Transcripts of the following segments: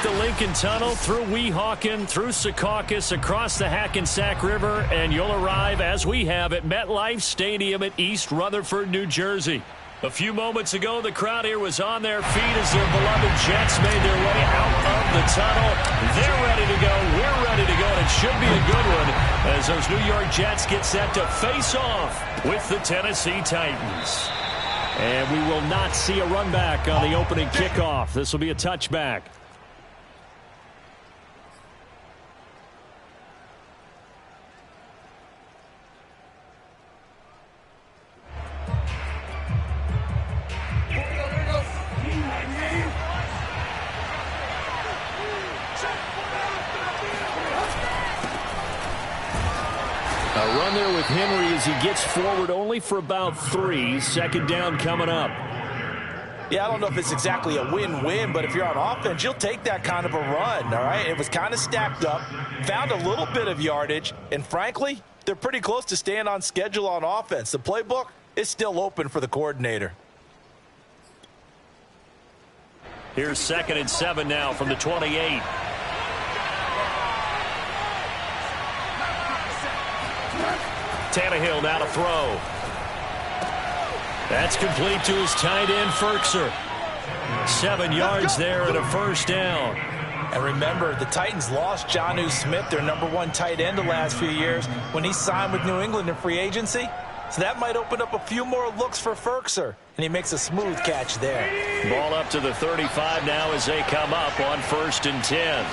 the Lincoln Tunnel, through Weehawken, through Secaucus, across the Hackensack River, and you'll arrive, as we have, at MetLife Stadium at East Rutherford, New Jersey. A few moments ago, the crowd here was on their feet as their beloved Jets made their way out of the tunnel. They're ready to go. We're ready to go, and it should be a good one as those New York Jets get set to face off with the Tennessee Titans. And we will not see a run back on the opening kickoff. This will be a touchback. A run there with Henry as he gets forward only for about 3. Second down coming up. Yeah, I don't know if it's exactly a win-win, but if you're on offense, you'll take that kind of a run, all right? It was kind of stacked up, found a little bit of yardage, and frankly, they're pretty close to staying on schedule on offense. The playbook is still open for the coordinator. Here's 2nd and 7 now from the 28. Tannehill now to throw. That's complete to his tight end, Firkser. 7 yards there and a first down. And remember, the Titans lost Jonnu Smith, their #1 tight end the last few years, when he signed with New England in free agency. So that might open up a few more looks for Firkser. And he makes a smooth catch there. Ball up to the 35 now as they come up on 1st and 10.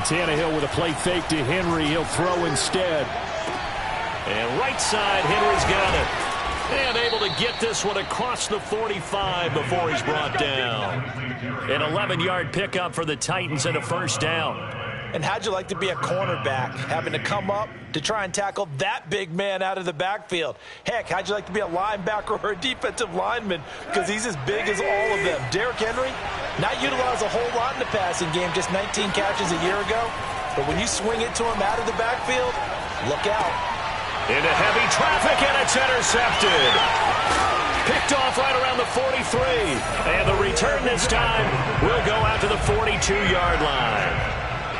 Tannehill with a play fake to Henry. He'll throw instead. And right side, Henry's got it. And able to get this one across the 45 before he's brought down. An 11-yard pickup for the Titans and a first down. And how'd you like to be a cornerback, having to come up to try and tackle that big man out of the backfield? Heck, how'd you like to be a linebacker or a defensive lineman, because he's as big as all of them? Derrick Henry, not utilized a whole lot in the passing game, just 19 catches a year ago. But when you swing it to him out of the backfield, look out. Into heavy traffic, and it's intercepted. Picked off right around the 43. And the return this time will go out to the 42-yard line.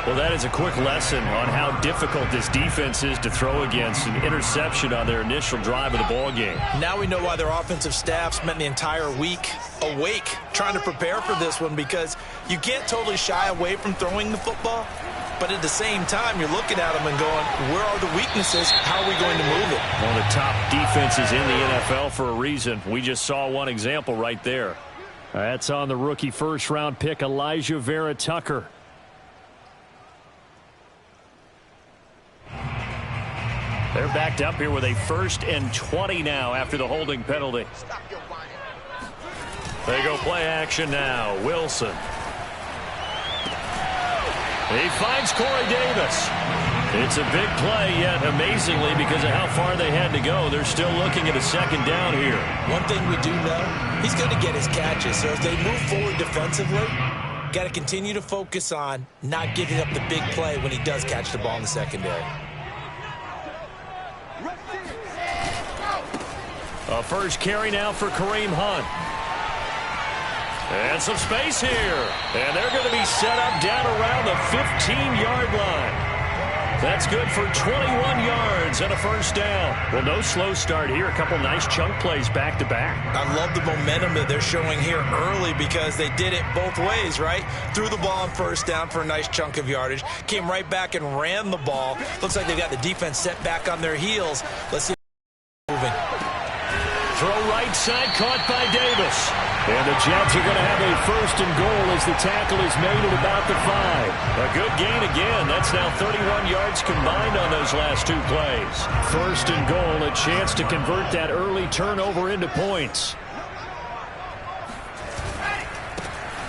Well, that is a quick lesson on how difficult this defense is to throw against. An interception on their initial drive of the ball game. Now we know why their offensive staff spent the entire week awake trying to prepare for this one, because you can't totally shy away from throwing the football. But at the same time, you're looking at them and going, where are the weaknesses? How are we going to move it? One of the top defenses in the NFL for a reason. We just saw one example right there. That's on the rookie first-round pick, Elijah Vera Tucker. They're backed up here with a 1st and 20 now after the holding penalty. They go play action now. Wilson. He finds Corey Davis. It's a big play, yet amazingly, because of how far they had to go, they're still looking at a second down here. One thing we do know, he's going to get his catches. So as they move forward defensively, got to continue to focus on not giving up the big play when he does catch the ball in the secondary. A first carry now for Kareem Hunt. And some space here. And they're going to be set up down around the 15-yard line. That's good for 21 yards and a first down. Well, no slow start here. A couple nice chunk plays back-to-back. I love the momentum that they're showing here early, because they did it both ways, right? Threw the ball on first down for a nice chunk of yardage. Came right back and ran the ball. Looks like they got the defense set back on their heels. Let's see. Moving. Throw right side, caught by Davis. And the Jets are going to have a 1st and goal as the tackle is made at about the 5. A good gain again. That's now 31 yards combined on those last 2 plays. 1st and goal, a chance to convert that early turnover into points.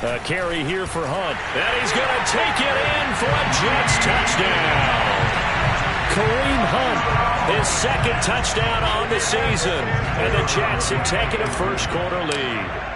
A carry here for Hunt. And he's going to take it in for a Jets touchdown. Kareem Hunt, his 2nd touchdown on the season. And the Jets have taken a first quarter lead.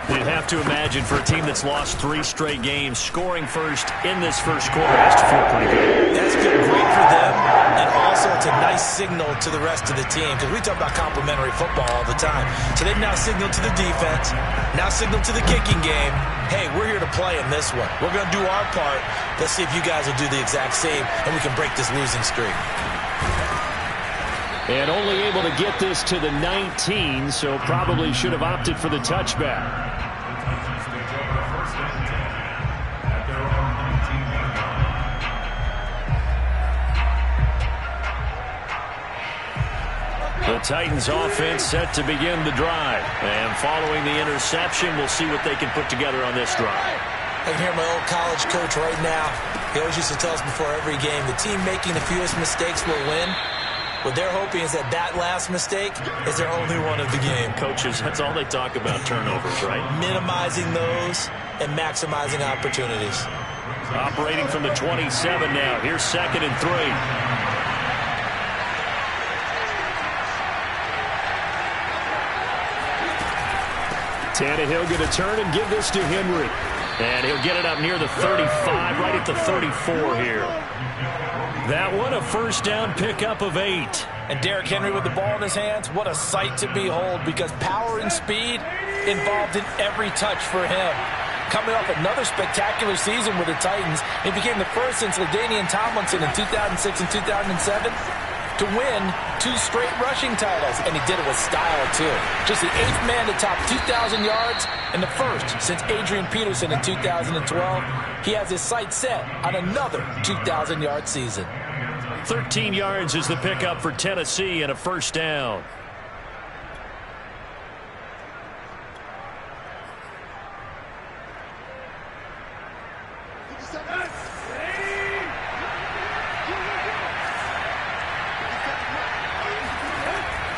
You'd have to imagine for a team that's lost 3 straight games, scoring first in this first quarter has to feel pretty good. That's been great for them, and also it's a nice signal to the rest of the team because we talk about complementary football all the time. So they've now signaled to the defense, now signaled to the kicking game, hey, we're here to play in this one. We're going to do our part. Let's see if you guys will do the exact same, and we can break this losing streak. And only able to get this to the 19, so probably should have opted for the touchback. The Titans offense set to begin the drive. And following the interception, we'll see what they can put together on this drive. I can hear my old college coach right now. He always used to tell us before every game, the team making the fewest mistakes will win. What they're hoping is that that last mistake is their only one of the game. Coaches, that's all they talk about, turnovers, right? Minimizing those and maximizing opportunities. Operating from the 27 now. Here's 2nd and 3. Tannehill going to turn and give this to Henry. And he'll get it up near the 35, right at the 34 here. That one, a first down pickup of 8. And Derrick Henry with the ball in his hands, what a sight to behold, because power and speed involved in every touch for him. Coming off another spectacular season with the Titans, he became the first since LaDainian Tomlinson in 2006 and 2007 to win 2 straight rushing titles, and he did it with style, too. Just the 8th man to top 2,000 yards, and the first since Adrian Peterson in 2012. He has his sights set on another 2,000-yard season. 13 yards is the pickup for Tennessee and a first down.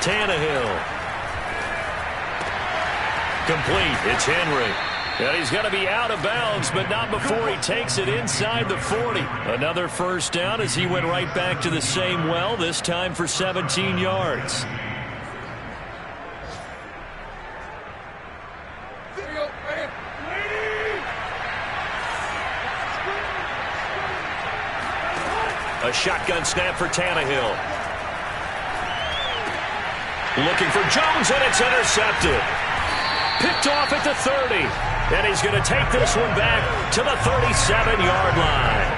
Tannehill. Complete. It's Henry. And he's going to be out of bounds, but not before he takes it inside the 40. Another first down as he went right back to the same well, this time for 17 yards. A shotgun snap for Tannehill. Looking for Jones, and it's intercepted. Picked off at the 30. And he's going to take this one back to the 37-yard line.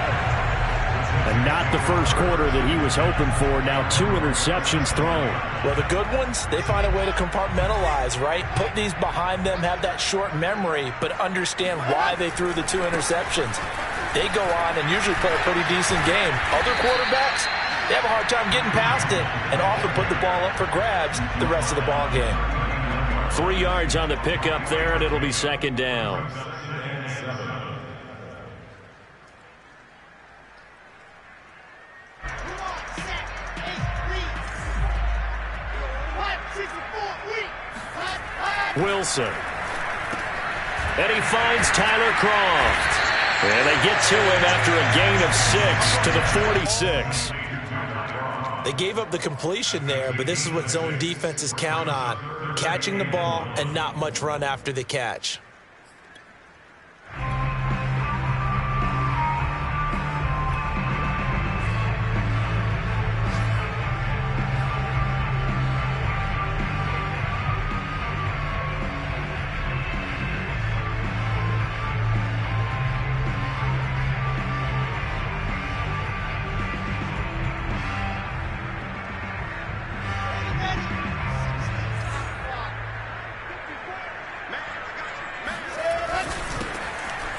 And not the first quarter that he was hoping for. Now 2 interceptions thrown. Well, the good ones, they find a way to compartmentalize, right? Put these behind them, have that short memory, but understand why they threw the 2 interceptions. They go on and usually play a pretty decent game. Other quarterbacks, they have a hard time getting past it and often put the ball up for grabs the rest of the ball game. 3 yards on the pickup there, and it'll be second down. Wilson. And he finds Tyler Kroft. And they get to him after a gain of 6 to the 46. They gave up the completion there, but this is what zone defenses count on. Catching the ball and not much run after the catch.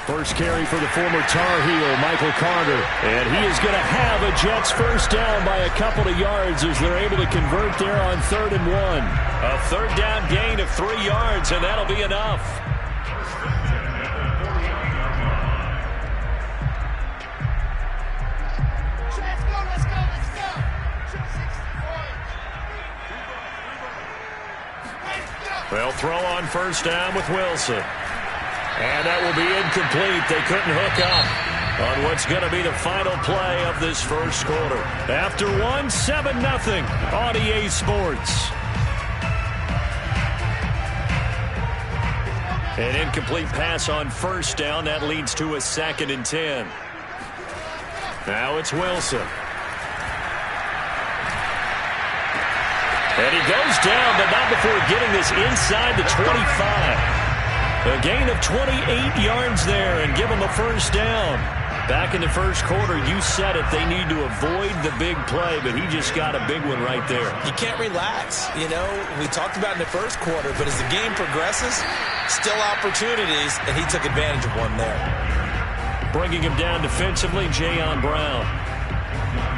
First carry for the former Tar Heel, Michael Carter. And he is going to have a Jets first down by a couple of yards as they're able to convert there on 3rd and 1. A third down gain of 3 yards, and that'll be enough. They'll throw on first down with Wilson. And that will be incomplete. They couldn't hook up on what's going to be the final play of this first quarter. After 7-0 on EA Sports. An incomplete pass on first down. That leads to a 2nd and 10. Now it's Wilson. And he goes down, but not before getting this inside the 25. A gain of 28 yards there and give him a first down. Back in the first quarter, you said it, they need to avoid the big play, but he just got a big one right there. You can't relax. You know, we talked about in the first quarter, but as the game progresses, still opportunities, and he took advantage of one there. Bringing him down defensively, Jayon Brown.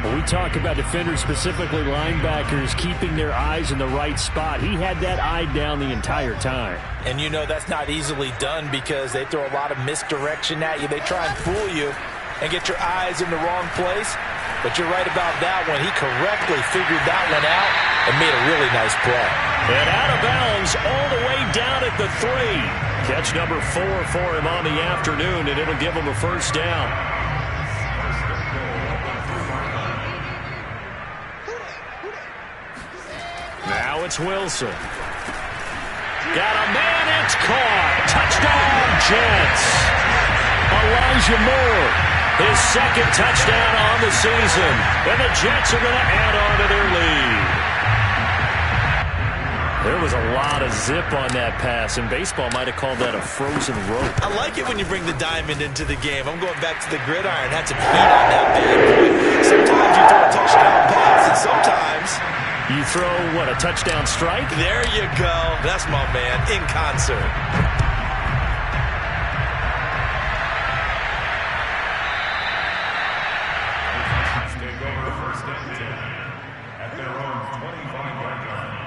When we talk about defenders, specifically linebackers, keeping their eyes in the right spot, he had that eye down the entire time. And you know that's not easily done because they throw a lot of misdirection at you. They try and fool you and get your eyes in the wrong place. But you're right about that one. He correctly figured that one out and made a really nice play. And out of bounds all the way down at the 3. Catch number 4 for him on the afternoon, and it'll give him a first down. Now it's Wilson. Got a man, it's caught. Touchdown, Jets. Elijah Moore, his 2nd touchdown on the season. And the Jets are going to add on to their lead. There was a lot of zip on that pass, and baseball might have called that a frozen rope. I like it when you bring the diamond into the game. I'm going back to the gridiron. Had some heat on that bad boy. Sometimes you throw a touchdown pass, and sometimes you throw, what, a touchdown strike? There you go. That's my man, in concert. Take over first and 10 at their own 25-yard line.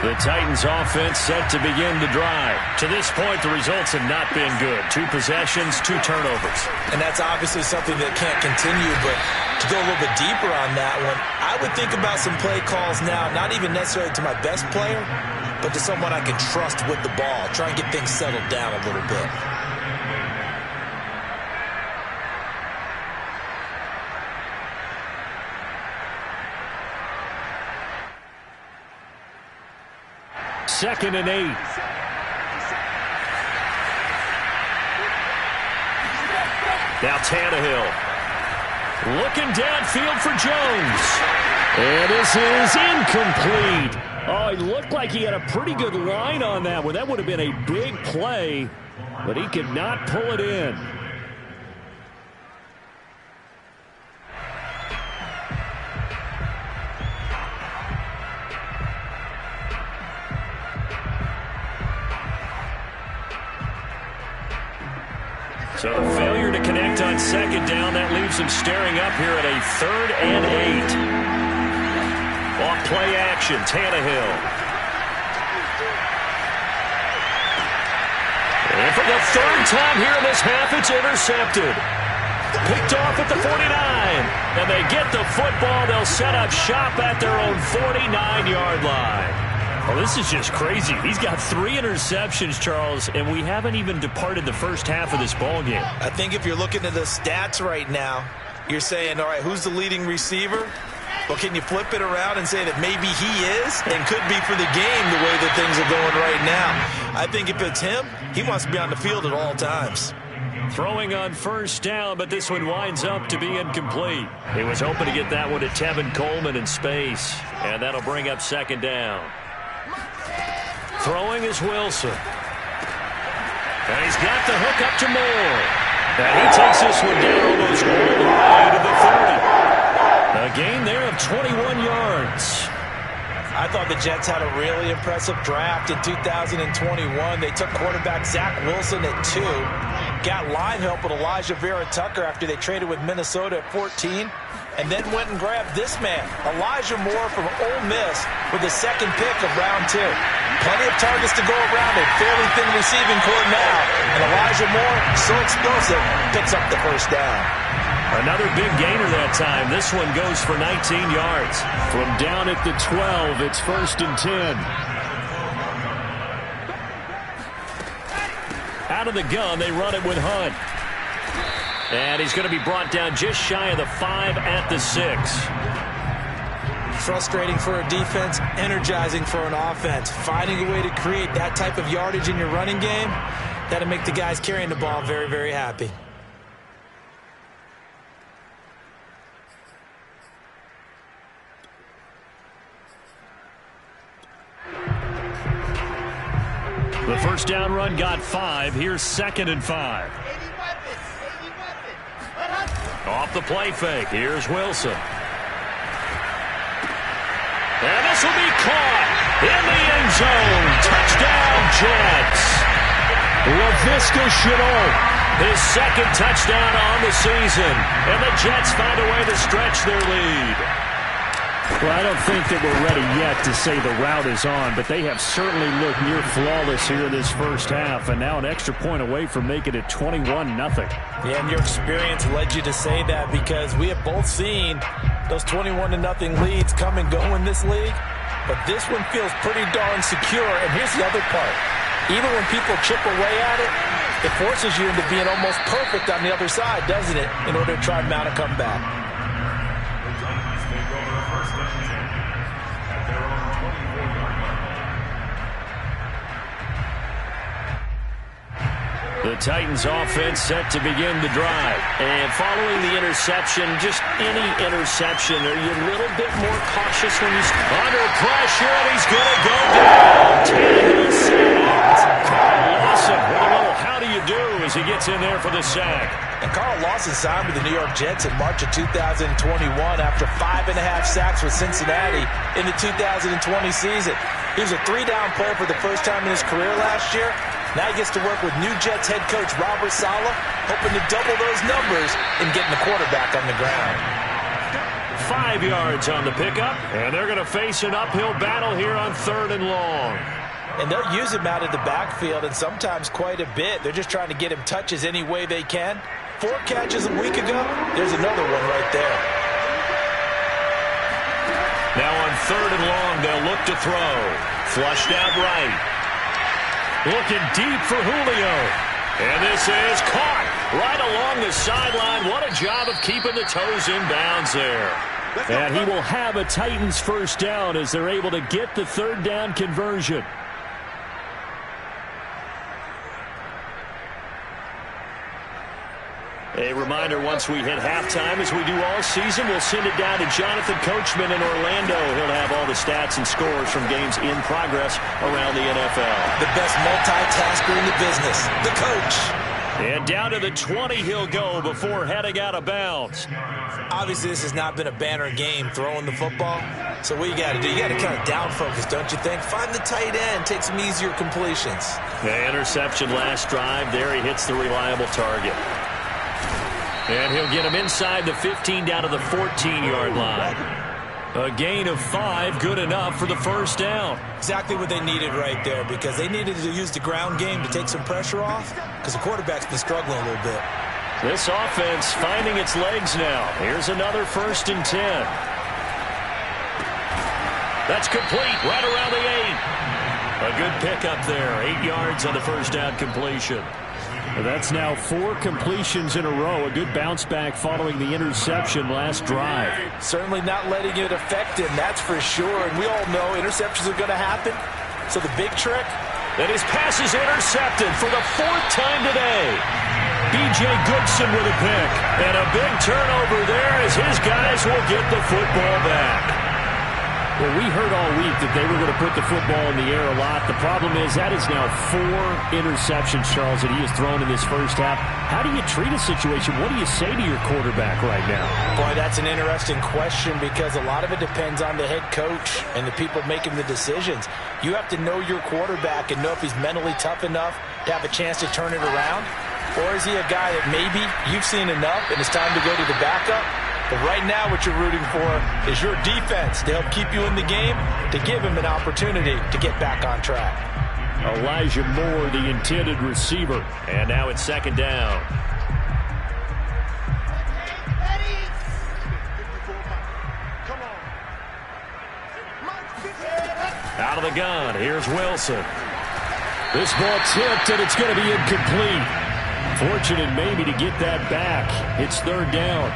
The Titans offense set to begin the drive. To this point, the results have not been good. 2 possessions, 2 turnovers. And that's obviously something that can't continue, but to go a little bit deeper on that one, I would think about some play calls now, not even necessarily to my best player, but to someone I can trust with the ball. Try and get things settled down a little bit. Second and 8. Now Tannehill. Looking downfield for Jones. And this is incomplete. Oh, he looked like he had a pretty good line on that one. That would have been a big play, but he could not pull it in. So the failure to connect on second down, that leaves him staring up here at a 3rd and 8. Off play action, Tannehill. And for the 3rd time here in this half, it's intercepted. Picked off at the 49. And they get the football. They'll set up shop at their own 49-yard line. Well, this is just crazy. He's got 3 interceptions, Charles, and we haven't even departed the first half of this ballgame. I think if you're looking at the stats right now, you're saying, all right, who's the leading receiver? Well, can you flip it around and say that maybe he is and could be for the game the way that things are going right now? I think if it's him, he wants to be on the field at all times. Throwing on first down, but this one winds up to be incomplete. He was hoping to get that one to Tevin Coleman in space, and that'll bring up second down. Throwing is Wilson. And he's got the hook up to Moore. And he takes this one down almost all the way to the 30. A gain there of 21 yards. I thought the Jets had a really impressive draft in 2021. They took quarterback Zach Wilson at 2. Got line help with Elijah Vera-Tucker after they traded with Minnesota at 14. And then went and grabbed this man, Elijah Moore from Ole Miss, with the 2nd pick of round 2. Plenty of targets to go around, a fairly thin receiving core now. And Elijah Moore, so explosive, picks up the first down. Another big gainer that time. This one goes for 19 yards. From down at the 12, it's 1st and 10. Out of the gun, they run it with Hunt. And he's going to be brought down just shy of the 5 at the 6. Frustrating for a defense, energizing for an offense. Finding a way to create that type of yardage in your running game, that'll make the guys carrying the ball very, very happy. The first down run got 5. Here's 2nd and 5. Off the play fake. Here's Wilson. And this will be caught in the end zone. Touchdown, Jets. Laviska Shenault, his 2nd touchdown on the season. And the Jets find a way to stretch their lead. Well, I don't think that we're ready yet to say the route is on, but they have certainly looked near flawless here this first half, and now an extra point away from making it 21-0. Yeah, and your experience led you to say that, because we have both seen those 21-0 leads come and go in this league, but this one feels pretty darn secure. And here's the other part. Even when people chip away at it, it forces you into being almost perfect on the other side, doesn't it, in order to try and mount a comeback. The Titans offense set to begin the drive. And following the interception, just any interception, are you a little bit more cautious when he's under pressure, and he's going to go down. Tannehill sacked. Carl Lawson with a little how do you do as he gets in there for the sack. And Carl Lawson signed with the New York Jets in March of 2021 after 5.5 sacks with Cincinnati in the 2020 season. He was a 3-down player for the first time in his career last year. Now he gets to work with new Jets head coach Robert Saleh, hoping to double those numbers and getting the quarterback on the ground. 5 yards on the pickup, and they're going to face an uphill battle here on 3rd and long. And they'll use him out of the backfield, and sometimes quite a bit. They're just trying to get him touches any way they can. 4 catches a week ago, there's another one right there. Now on 3rd and long, they'll look to throw. Flushed out right. Looking deep for Julio. And this is caught right along the sideline. What a job of keeping the toes in bounds there. And he will have a Titans first down as they're able to get the 3rd down conversion. A reminder, once we hit halftime, as we do all season, we'll send it down to Jonathan Coachman in Orlando. He'll have all the stats and scores from games in progress around the NFL. The best multitasker in the business, the coach. And down to the 20 he'll go before heading out of bounds. Obviously, this has not been a banner game throwing the football. So what you got to do, you got to kind of down focus, don't you think? Find the tight end, take some easier completions. The interception last drive. There he hits the reliable target. And he'll get him inside the 15 down to the 14-yard line. A gain of 5, good enough for the first down. Exactly what they needed right there, because they needed to use the ground game to take some pressure off, because the quarterback's been struggling a little bit. This offense finding its legs now. Here's another 1st and 10. That's complete right around the 8. A good pickup there. 8 yards on the first down completion. That's now 4 completions in a row. A good bounce back following the interception last drive. Certainly not letting it affect him, that's for sure. And we all know interceptions are going to happen. So the big trick, that his pass is intercepted for the 4th time today. B.J. Goodson with a pick. And a big turnover there as his guys will get the football back. Well, we heard all week that they were going to put the football in the air a lot. The problem is that is now 4 interceptions, Charles, that he has thrown in this first half. How do you treat a situation? What do you say to your quarterback right now? Boy, that's an interesting question, because a lot of it depends on the head coach and the people making the decisions. You have to know your quarterback and know if he's mentally tough enough to have a chance to turn it around. Or is he a guy that maybe you've seen enough and it's time to go to the backup? But right now what you're rooting for is your defense to help keep you in the game, to give him an opportunity to get back on track. Elijah Moore, the intended receiver. And now it's 2nd down. Out of the gun, here's Wilson. This ball tipped, and it's going to be incomplete. Fortunate maybe to get that back. It's third down.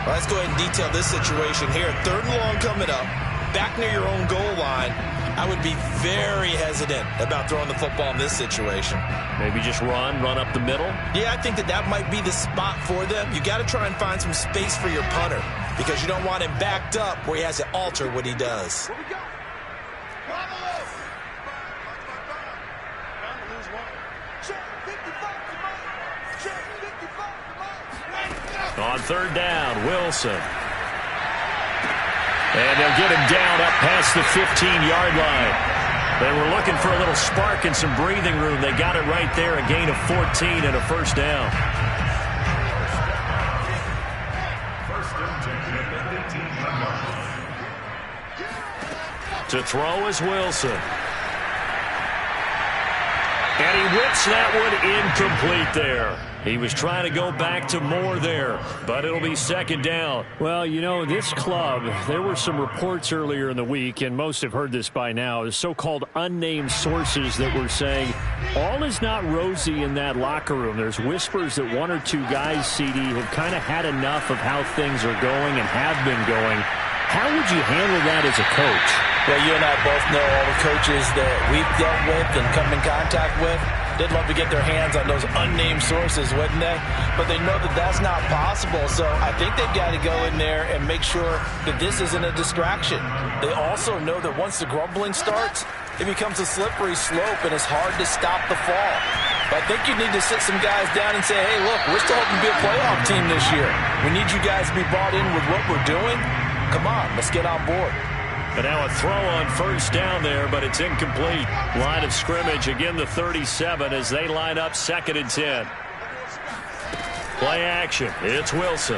Well, let's go ahead and detail this situation here. Third and long coming up, back near your own goal line. I would be very hesitant about throwing the football in this situation. Maybe just run up the middle? Yeah, I think that might be the spot for them. You got to try and find some space for your punter because you don't want him backed up where he has to alter what he does. On third down, Wilson. And they'll get him down up past the 15-yard line. They were looking for a little spark and some breathing room. They got it right there, a gain of 14 and a first down. To throw is Wilson. And he whips that one incomplete there. He was trying to go back to more there, but it'll be second down. Well, you know, this club, there were some reports earlier in the week, and most have heard this by now, the so-called unnamed sources that were saying all is not rosy in that locker room. There's whispers that one or two guys, CD, have kind of had enough of how things are going and have been going. How would you handle that as a coach? Well, you and I both know all the coaches that we've dealt with and come in contact with. They'd love to get their hands on those unnamed sources, wouldn't they? But they know that that's not possible, so I think they've got to go in there and make sure that this isn't a distraction. They also know that once the grumbling starts, it becomes a slippery slope, and it's hard to stop the fall. But I think you need to sit some guys down and say, hey, look, we're still hoping to be a playoff team this year. We need you guys to be brought in with what we're doing. Come on, let's get on board. And now a throw on first down there, but it's incomplete. Line of scrimmage, again the 37 as they line up second and 10. Play action. It's Wilson.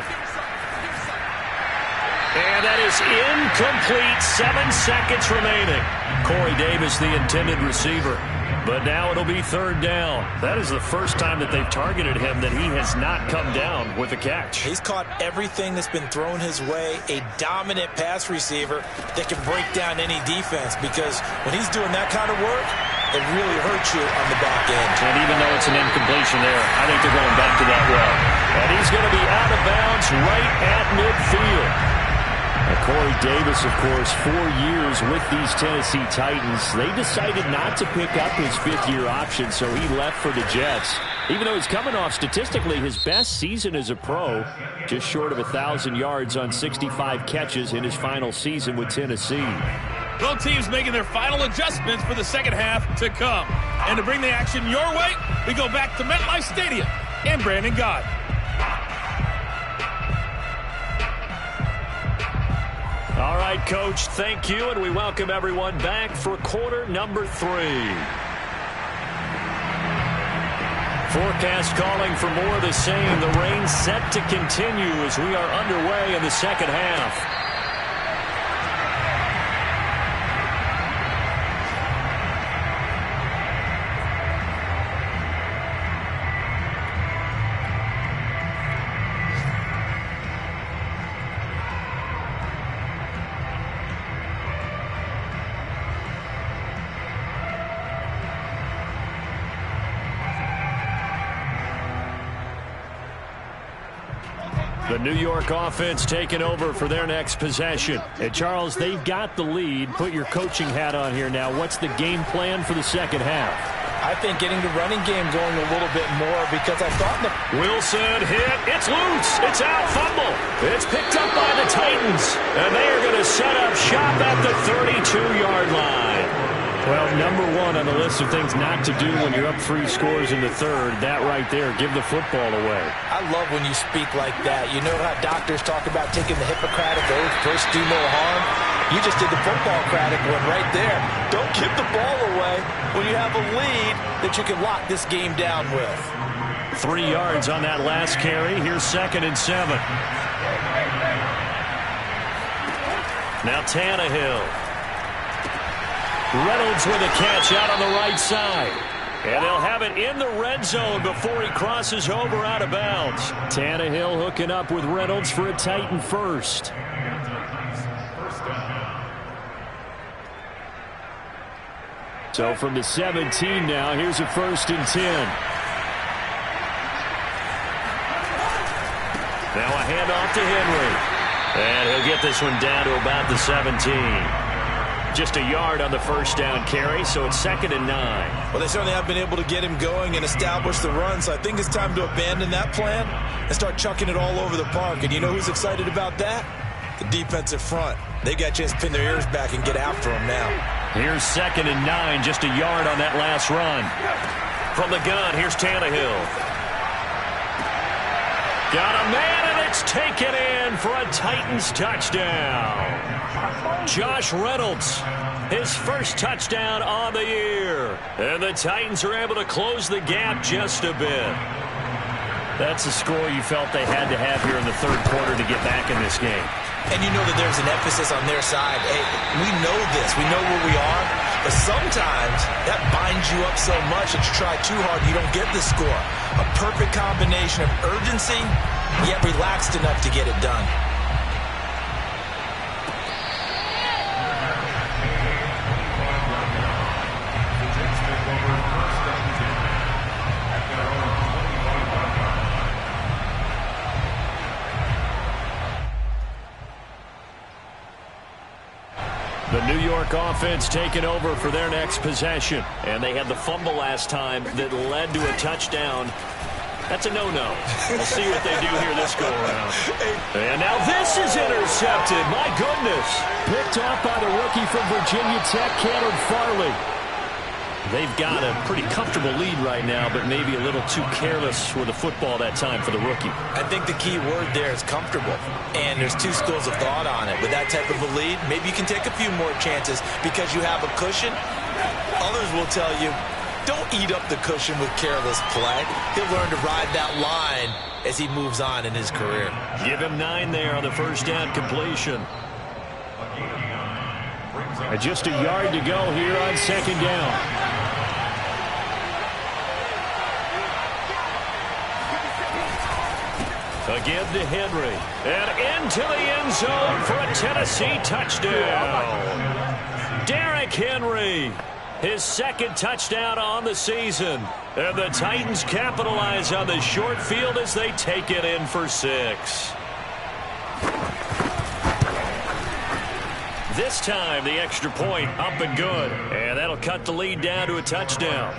And that is incomplete. 7 seconds remaining. Corey Davis, the intended receiver. But now it'll be third down. That is the first time that they've targeted him that he has not come down with a catch. He's caught everything that's been thrown his way. A dominant pass receiver that can break down any defense, because when he's doing that kind of work, it really hurts you on the back end. And even though it's an incompletion there, I think they're going back to that well. And he's going to be out of bounds right at midfield. And Corey Davis, of course, 4 years with these Tennessee Titans. They decided not to pick up his fifth-year option, so he left for the Jets. Even though he's coming off statistically his best season as a pro, just short of 1,000 yards on 65 catches in his final season with Tennessee. Both teams making their final adjustments for the second half to come. And to bring the action your way, we go back to MetLife Stadium and Brandon Gott. All right, Coach, thank you, and we welcome everyone back for quarter number 3. Forecast calling for more of the same. The rain set to continue as we are underway in the second half. The New York offense taking over for their next possession. And Charles, they've got the lead. Put your coaching hat on here now. What's the game plan for the second half? I think getting the running game going a little bit more, because I thought Wilson hit. It's loose. It's out. Fumble. It's picked up by the Titans. And they are going to set up shop at the 32-yard line. Well, number one on the list of things not to do when you're up 3 scores in the third, that right there, give the football away. I love when you speak like that. You know how doctors talk about taking the Hippocratic oath, first do no harm? You just did the football-cratic one right there. Don't give the ball away when you have a lead that you can lock this game down with. 3 yards on that last carry. Here's second and 7. Now Tannehill. Reynolds with a catch out on the right side. And they'll have it in the red zone before he crosses over out of bounds. Tannehill hooking up with Reynolds for a Titan first. So from the 17 now, here's a 1st and 10. handoff to Henry. And he'll get this one down to about the 17. Just a yard on the first down carry, so it's 2nd and 9. Well, they certainly have been able to get him going and establish the run, so I think it's time to abandon that plan and start chucking it all over the park. And you know who's excited about that? The defensive front. They got a chance to pin their ears back and get after him now. Here's 2nd and 9, just a yard on that last run. From the gun, here's Tannehill. Got a man, and it's taken in for a Titans touchdown. Josh Reynolds, his first touchdown on the year. And the Titans are able to close the gap just a bit. That's a score you felt they had to have here in the third quarter to get back in this game. And you know that there's an emphasis on their side. Hey, we know this. We know where we are. But sometimes that binds you up so much that you try too hard, you don't get the score. A perfect combination of urgency, yet relaxed enough to get it done. The New York offense taking over for their next possession. And they had the fumble last time that led to a touchdown. That's a no-no. We'll see what they do here this go-around. And now this is intercepted. My goodness. Picked off by the rookie from Virginia Tech, Caleb Farley. They've got a pretty comfortable lead right now, but maybe a little too careless with the football that time for the rookie. I think the key word there is comfortable. And there's two schools of thought on it. With that type of a lead, maybe you can take a few more chances because you have a cushion. Others will tell you, don't eat up the cushion with careless play. He'll learn to ride that line as he moves on in his career. Give him 9 there on the first down completion. And just a yard to go here on 2nd down. Again to Henry. And into the end zone for a Tennessee touchdown. Derrick Henry, his 2nd touchdown on the season. And the Titans capitalize on the short field as they take it in for 6. This time, the extra point up and good. And that'll cut the lead down to a touchdown.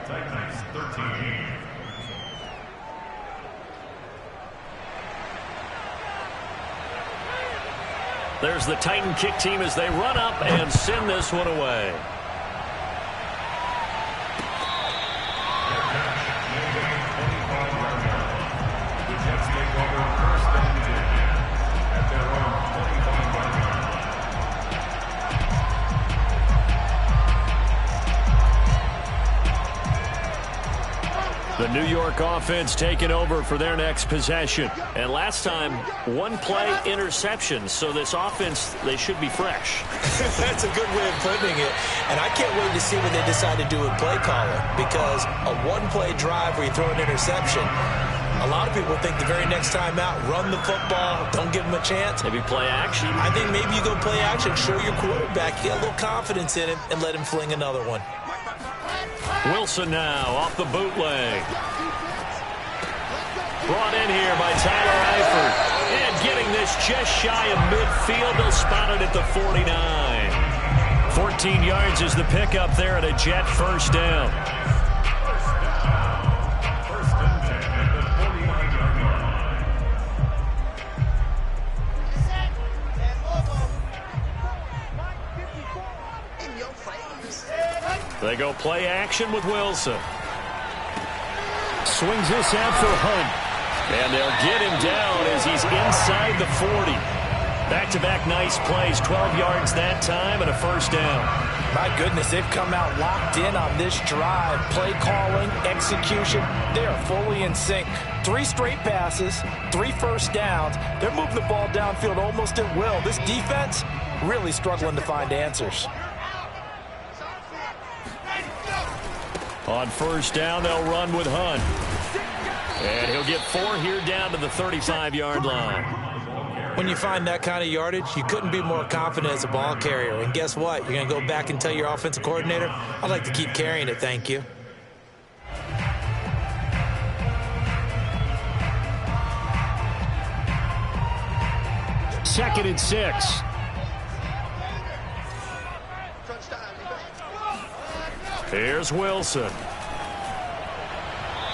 Titans 13. There's the Titan kick team as they run up and send this one away. The Jets take over 1st and 10 at their own 25-yard line. The New York offense taking over for their next possession. And last time, 1 play interception. So this offense, they should be fresh. That's a good way of putting it. And I can't wait to see what they decide to do with play calling. Because a 1-play drive where you throw an interception, a lot of people think the very next time out, run the football, don't give them a chance. Maybe play action. I think maybe you go play action, show your quarterback, get a little confidence in him, and let him fling another one. Wilson now off the bootleg. Brought in here by Tyler Eifert. And getting this just shy of midfield. They'll spot it at the 49. 14 yards is the pickup there at a Jet first down. They go play action with Wilson. Swings this out for Hunt. And they'll get him down as he's inside the 40. Back-to-back nice plays. 12 yards that time and a first down. My goodness, they've come out locked in on this drive. Play calling, execution, they are fully in sync. 3 straight passes, 3 first downs. They're moving the ball downfield almost at will. This defense really struggling to find answers. On first down, they'll run with Hunt. And he'll get 4 here down to the 35-yard line. When you find that kind of yardage, you couldn't be more confident as a ball carrier. And guess what? You're going to go back and tell your offensive coordinator, I'd like to keep carrying it, thank you. 2nd and 6. Here's Wilson.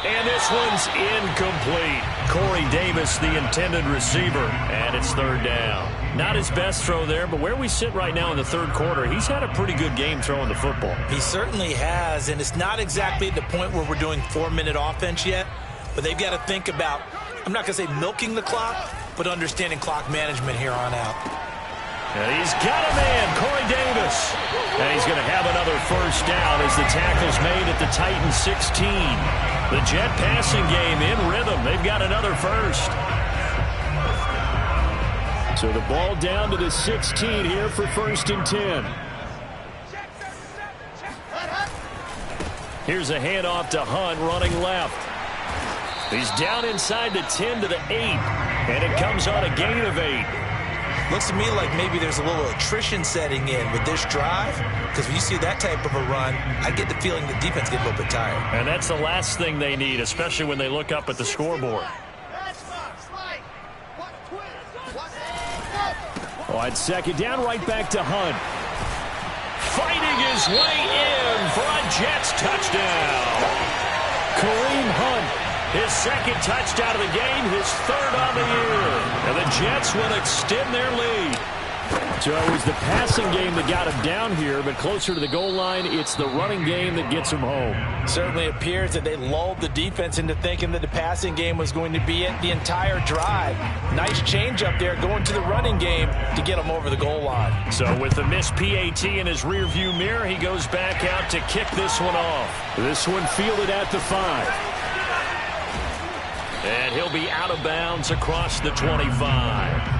And this one's incomplete. Corey Davis, the intended receiver, and it's 3rd down. Not his best throw there, but where we sit right now in the 3rd quarter, he's had a pretty good game throwing the football. He certainly has, and it's not exactly at the point where we're doing 4-minute offense yet, but they've got to think about, I'm not going to say milking the clock, but understanding clock management here on out. And he's got a man, Corey Davis. And he's going to have another 1st down as the tackle's made at the Titans 16. The Jet passing game in rhythm. They've got another 1st. So the ball down to the 16 here for 1st and 10. Here's a handoff to Hunt running left. He's down inside the 10 to the 8. And it comes on a gain of 8. Looks to me like maybe there's a little attrition setting in with this drive, because when you see that type of a run, I get the feeling the defense gets a little bit tired. And that's the last thing they need, especially when they look up at the scoreboard. On 2nd down, right back to Hunt. Fighting his way in for a Jets touchdown. Kareem Hunt. His 2nd touchdown of the game, his 3rd on the year. And the Jets will extend their lead. So it was the passing game that got him down here, but closer to the goal line, it's the running game that gets him home. Certainly appears that they lulled the defense into thinking that the passing game was going to be it the entire drive. Nice change up there going to the running game to get him over the goal line. So with the missed PAT in his rearview mirror, he goes back out to kick this one off. This one fielded at the 5. And he'll be out of bounds across the 25.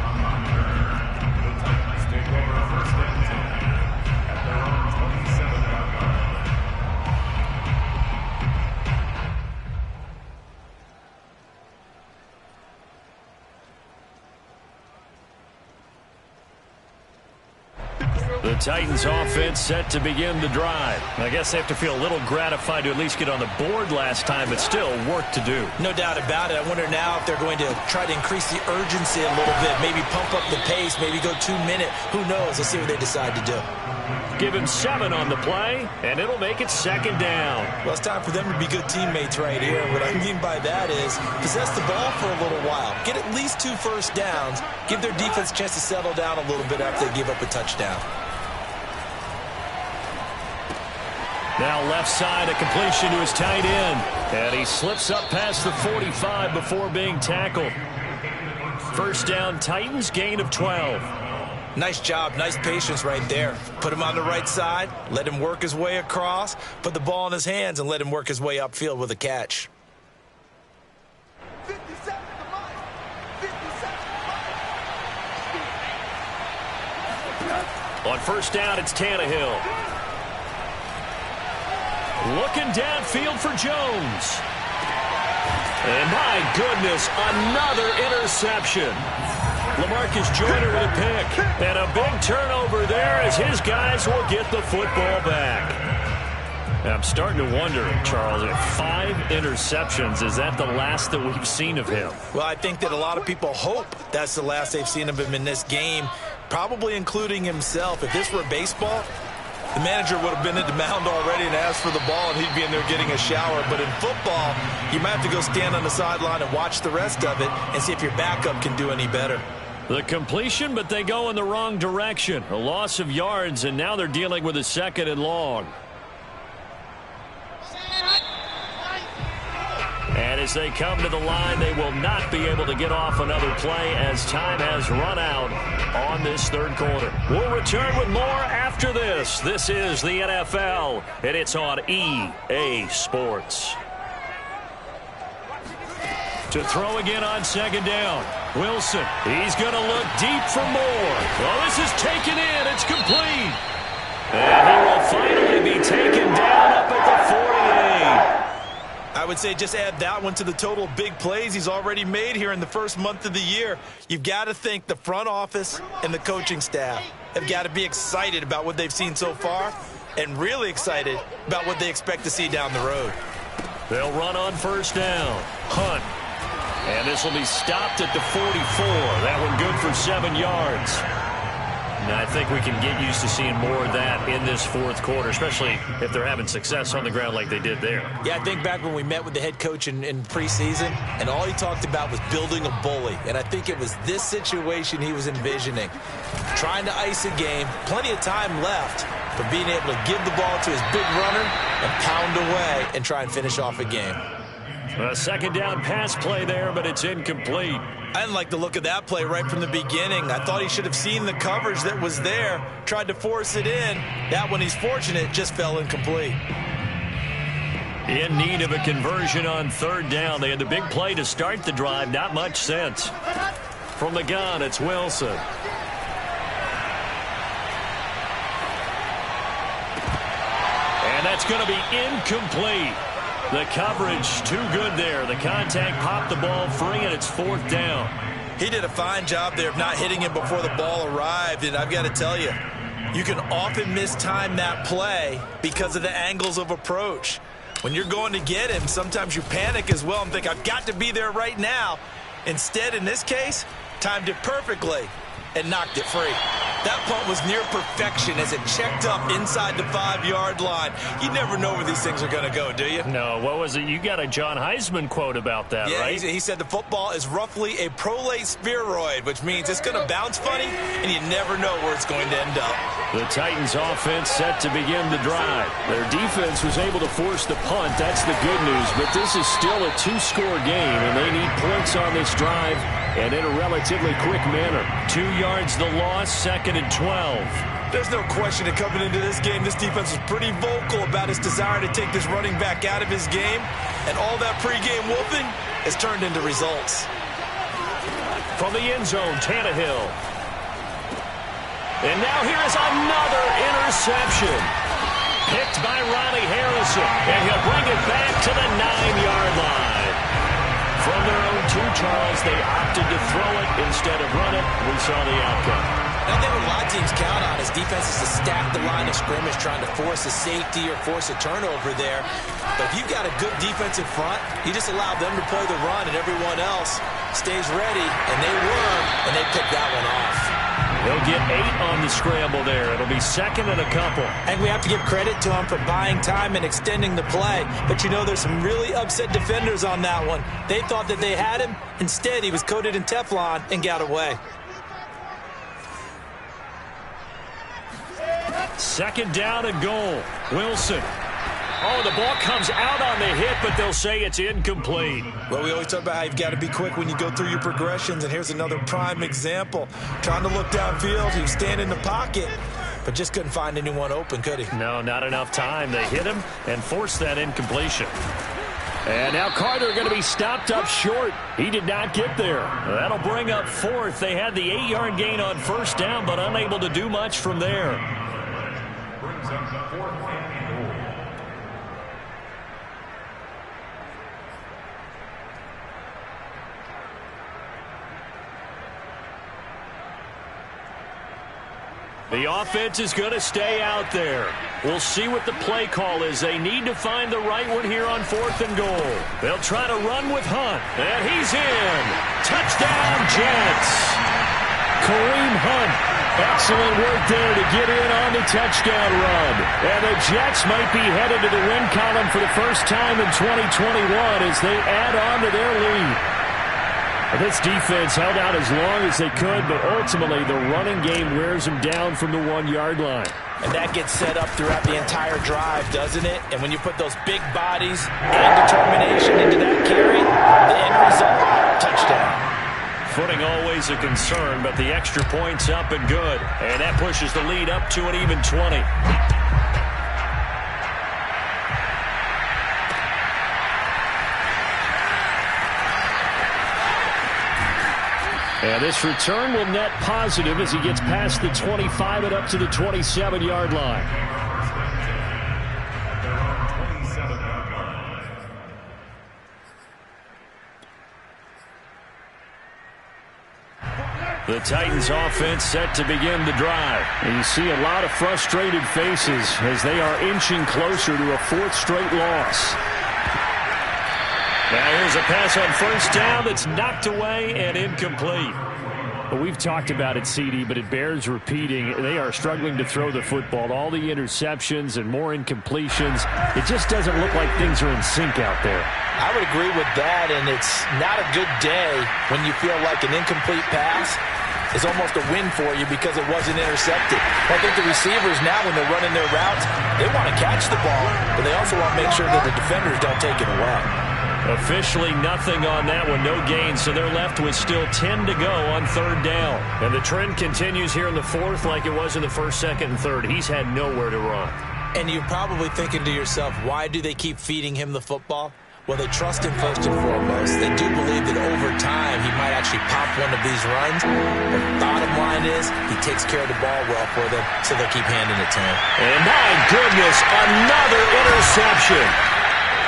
The Titans offense set to begin the drive. I guess they have to feel a little gratified to at least get on the board last time, but still work to do. No doubt about it. I wonder now if they're going to try to increase the urgency a little bit, maybe pump up the pace, maybe go 2-minute. Who knows? Let's see what they decide to do. Give him 7 on the play, and it'll make it 2nd down. Well, it's time for them to be good teammates right here. What I mean by that is possess the ball for a little while. Get at least 2 1st downs. Give their defense a chance to settle down a little bit after they give up a touchdown. Now left side, a completion to his tight end. And he slips up past the 45 before being tackled. 1st down, Titans, gain of 12. Nice job, nice patience right there. Put him on the right side, let him work his way across, put the ball in his hands, and let him work his way upfield with a catch. On 1st down, it's Tannehill. Looking downfield for Jones. And my goodness, another interception. LaMarcus Joyner with a pick. And a big turnover there as his guys will get the football back. I'm starting to wonder, Charles, if 5 interceptions, is that the last that we've seen of him? Well, I think that a lot of people hope that's the last they've seen of him in this game, probably including himself. If this were baseball, the manager would have been at the mound already and asked for the ball, and he'd be in there getting a shower. But in football, you might have to go stand on the sideline and watch the rest of it and see if your backup can do any better. The completion, but they go in the wrong direction. A loss of yards, and now they're dealing with a 2nd and long. And as they come to the line, they will not be able to get off another play as time has run out on this 3rd quarter. We'll return with more after this. This is the NFL, and it's on EA Sports. To throw again on 2nd down. Wilson, he's going to look deep for more. Well, this is taken in. It's complete. And he will finally be taken down up at the 48. I would say just add that one to the total big plays he's already made here in the first month of the year. You've got to think the front office and the coaching staff have got to be excited about what they've seen so far and really excited about what they expect to see down the road. They'll run on 1st down. Hunt. And this will be stopped at the 44. That one good for 7 yards. Now, I think we can get used to seeing more of that in this fourth quarter, especially if they're having success on the ground like they did there. Yeah, I think back when we met with the head coach in preseason, and all he talked about was building a bully. And I think it was this situation he was envisioning. Trying to ice a game, plenty of time left, but being able to give the ball to his big runner and pound away and try and finish off a game. A second down pass play there, but it's incomplete. I didn't like the look of that play right from the beginning. I thought he should have seen the coverage that was there, tried to force it in. That one, he's fortunate, just fell incomplete. In need of a conversion on third down. They had the big play to start the drive. Not much sense. From the gun, it's Wilson. And that's going to be incomplete. The coverage too good there. The contact popped the ball free, and it's fourth down. He did a fine job there of not hitting him before the ball arrived, and I've got to tell you, you can often mistime that play because of the angles of approach. When you're going to get him, sometimes you panic as well and think, I've got to be there right now. Instead, in this case, timed it perfectly and knocked it free. That punt was near perfection as it checked up inside the 5-yard line. You never know where these things are going to go, do you? No, what was it? You got a John Heisman quote about that, yeah, right? He said the football is roughly a prolate spheroid, which means it's going to bounce funny, and you never know where it's going to end up. The Titans offense set to begin the drive. Their defense was able to force the punt. That's the good news, but this is still a 2-score game, and they need points on this drive and in a relatively quick manner. 2 yards the loss, second and 12. There's no question that coming into this game, this defense was pretty vocal about its desire to take this running back out of his game, and all that pregame wolfing has turned into results. From the end zone, Tannehill. And now here is another interception. Picked by Ronnie Harrison, and he'll bring it back to the 9-yard line. From their own 2, Charles, they opted to throw it instead of run it. We saw the outcome. I think what a lot of teams count on is defenses to stack the line of scrimmage, trying to force a safety or force a turnover there. But if you've got a good defensive front, you just allow them to play the run, and everyone else stays ready, and they were, and they picked that one off. They'll get 8 on the scramble there. It'll be second and a couple. And we have to give credit to him for buying time and extending the play. But you know, there's some really upset defenders on that one. They thought that they had him. Instead, he was coated in Teflon and got away. Second down and goal. Wilson. Oh, the ball comes out on the hit, but they'll say it's incomplete. Well, we always talk about how you've got to be quick when you go through your progressions, and here's another prime example. Trying to look downfield, he was standing in the pocket, but just couldn't find anyone open, could he? No, not enough time. They hit him and forced that incompletion. And now Carter going to be stopped up short. He did not get there. That'll bring up fourth. They had the 8-yard gain on first down, but unable to do much from there. Brings up the 4th and goal. The offense is going to stay out there. We'll see what the play call is. They need to find the right one here on 4th and goal. They'll try to run with Hunt. And he's in. Touchdown, Jets. Kareem Hunt. Excellent work there to get in on the touchdown run. And the Jets might be headed to the win column for the first time in 2021 as they add on to their lead. This defense held out as long as they could, but ultimately the running game wears them down from the 1-yard line. And that gets set up throughout the entire drive, doesn't it? And when you put those big bodies and determination into that carry, the end result, touchdown. Footing always a concern, but the extra point's up and good. And that pushes the lead up to an even 20. And this return will net positive as he gets past the 25 and up to the 27-yard line. The Titans offense set to begin the drive. And you see a lot of frustrated faces as they are inching closer to a 4th straight loss. Now here's a pass on first down that's knocked away and incomplete. Well, we've talked about it, CD, but it bears repeating. They are struggling to throw the football. All the interceptions and more incompletions. It just doesn't look like things are in sync out there. I would agree with that, and it's not a good day when you feel like an incomplete pass is almost a win for you because it wasn't intercepted. I think the receivers now, when they're running their routes, they want to catch the ball, but they also want to make sure that the defenders don't take it away. Officially nothing on that one, no gain, so they're left with still 10 to go on third down. And the trend continues here in the fourth like it was in the first, second, and third. He's had nowhere to run. And you're probably thinking to yourself, why do they keep feeding him the football? Well, they trust him first and foremost. They do believe that over time he might actually pop one of these runs. The bottom line is he takes care of the ball well for them, so they'll keep handing it to him. And my goodness, another interception.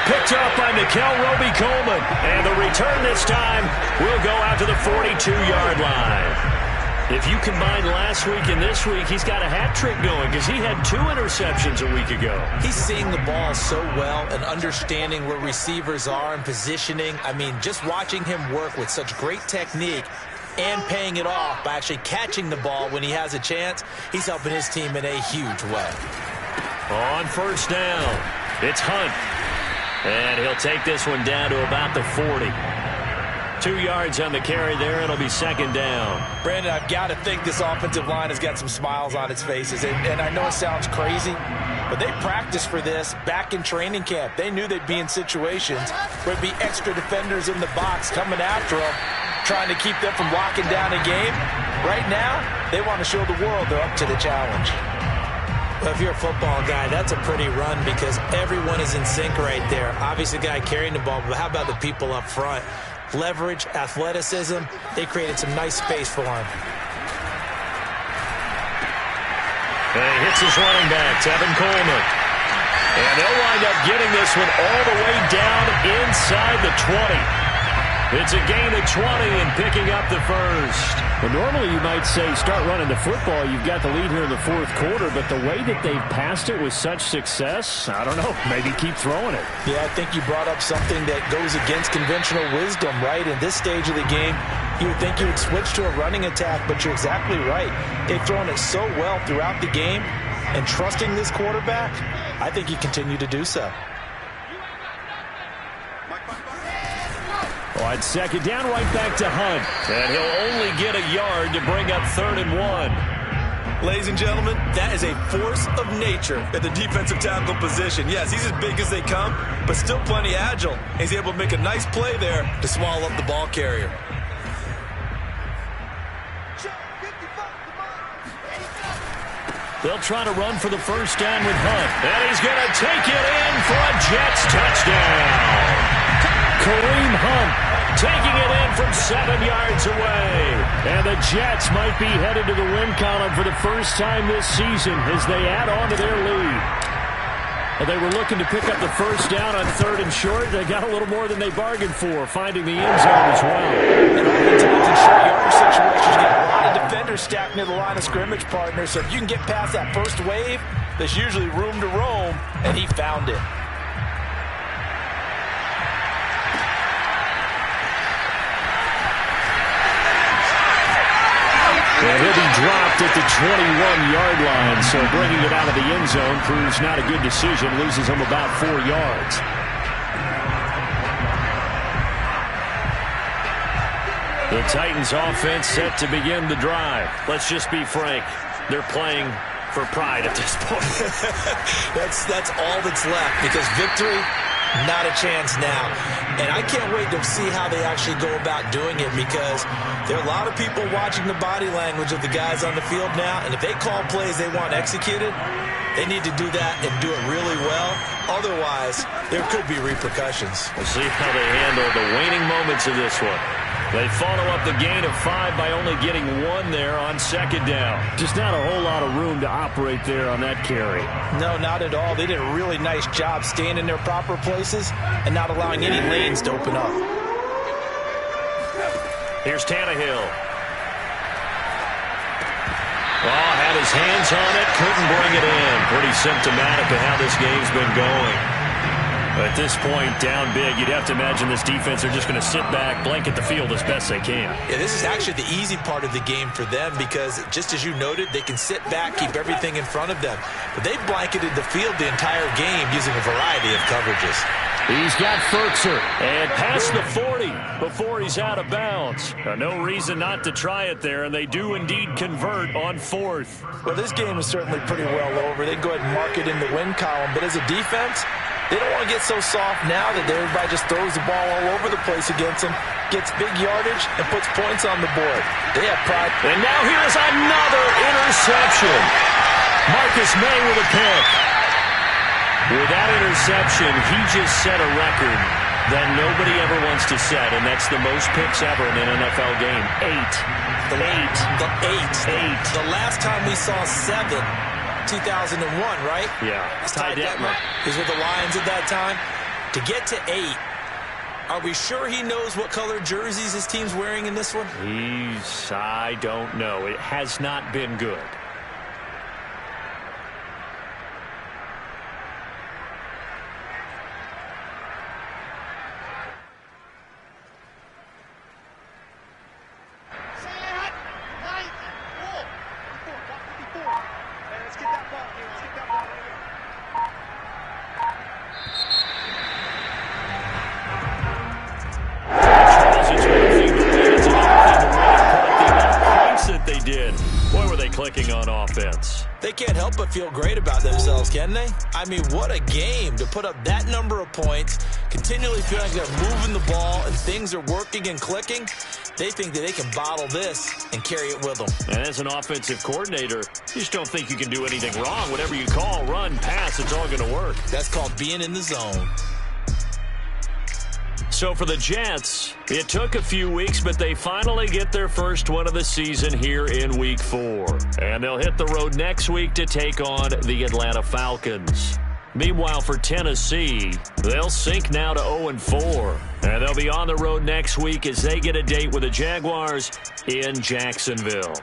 Picked up by Mikel Roby-Coleman. And the return this time will go out to the 42-yard line. If you combine last week and this week, he's got a hat trick going because he had 2 interceptions a week ago. He's seeing the ball so well and understanding where receivers are and positioning. I mean, just watching him work with such great technique and paying it off by actually catching the ball when he has a chance, he's helping his team in a huge way. On first down, it's Hunt. And he'll take this one down to about the 40. 2 yards on the carry there. It'll be second down. Brandon, I've got to think this offensive line has got some smiles on its faces. And I know it sounds crazy, but they practiced for this back in training camp. They knew they'd be in situations where there'd be extra defenders in the box coming after them, trying to keep them from locking down a game. Right now, they want to show the world they're up to the challenge. Well, if you're a football guy, that's a pretty run because everyone is in sync right there. Obviously, the guy carrying the ball, but how about the people up front? Leverage, athleticism, they created some nice space for him. And he hits his running back, Tevin Coleman. And they'll wind up getting this one all the way down inside the 20. It's a gain of 20 and picking up the first. Well, normally you might say start running the football. You've got the lead here in the fourth quarter, but the way that they've passed it with such success, I don't know, maybe keep throwing it. Yeah, I think you brought up something that goes against conventional wisdom, right? In this stage of the game, you would think you would switch to a running attack, but you're exactly right. They've thrown it so well throughout the game, and trusting this quarterback, I think you continue to do so. On second down, right back to Hunt. And he'll only get a yard to bring up 3rd and 1. Ladies and gentlemen, that is a force of nature at the defensive tackle position. Yes, he's as big as they come, but still plenty agile. He's able to make a nice play there to swallow up the ball carrier. They'll try to run for the first down with Hunt. And he's going to take it in for a Jets touchdown. Kareem Hunt taking it in from 7 yards away. And the Jets might be headed to the win column for the first time this season as they add on to their lead. Well, they were looking to pick up the first down on 3rd and short. They got a little more than they bargained for, finding the end zone as well. And oftentimes in short yardage situations, you get a lot of defenders stacked near the line of scrimmage, partner. So if you can get past that first wave, there's usually room to roam, and he found it. And he'll be dropped at the 21-yard line, so bringing it out of the end zone proves not a good decision, loses him about 4 yards. The Titans offense set to begin the drive. Let's just be frank, they're playing for pride at this point. That's all that's left because victory, not a chance now. And I can't wait to see how they actually go about doing it because there are a lot of people watching the body language of the guys on the field now, and if they call plays they want executed, they need to do that and do it really well. Otherwise, there could be repercussions. We'll see how they handle the waning moments of this one. They follow up the gain of 5 by only getting 1 there on second down. Just not a whole lot of room to operate there on that carry. No, not at all. They did a really nice job staying in their proper places and not allowing any lanes to open up. Here's Tannehill. Oh, had his hands on it, couldn't bring it in. Pretty symptomatic of how this game's been going. At this point, down big, you'd have to imagine this defense are just going to sit back, blanket the field as best they can. Yeah, this is actually the easy part of the game for them because, just as you noted, they can sit back, keep everything in front of them. But they've blanketed the field the entire game using a variety of coverages. He's got Fertzer. And past the 40 before he's out of bounds. No reason not to try it there, and they do indeed convert on 4th. Well, this game is certainly pretty well over. They can go ahead and mark it in the win column. But as a defense, they don't want to get so soft now that everybody just throws the ball all over the place against them, gets big yardage, and puts points on the board. They have pride. And now here's another interception. Marcus May with a pick. With that interception, he just set a record that nobody ever wants to set, and that's the most picks ever in an NFL game. 8. The last time we saw 7, 2001, right? Yeah. Ty Detmer. He was with the Lions at that time. To get to 8, are we sure he knows what color jerseys his team's wearing in this one? I don't know. It has not been good. Clicking on offense. They can't help but feel great about themselves, can they? I mean, what a game to put up that number of points, continually feel like they're moving the ball and things are working and clicking. They think that they can bottle this and carry it with them. And as an offensive coordinator, you just don't think you can do anything wrong. Whatever you call, run, pass, it's all going to work. That's called being in the zone. So for the Jets, it took a few weeks, but they finally get their first one of the season here in Week 4. And they'll hit the road next week to take on the Atlanta Falcons. Meanwhile, for Tennessee, they'll sink now to 0-4. And they'll be on the road next week as they get a date with the Jaguars in Jacksonville.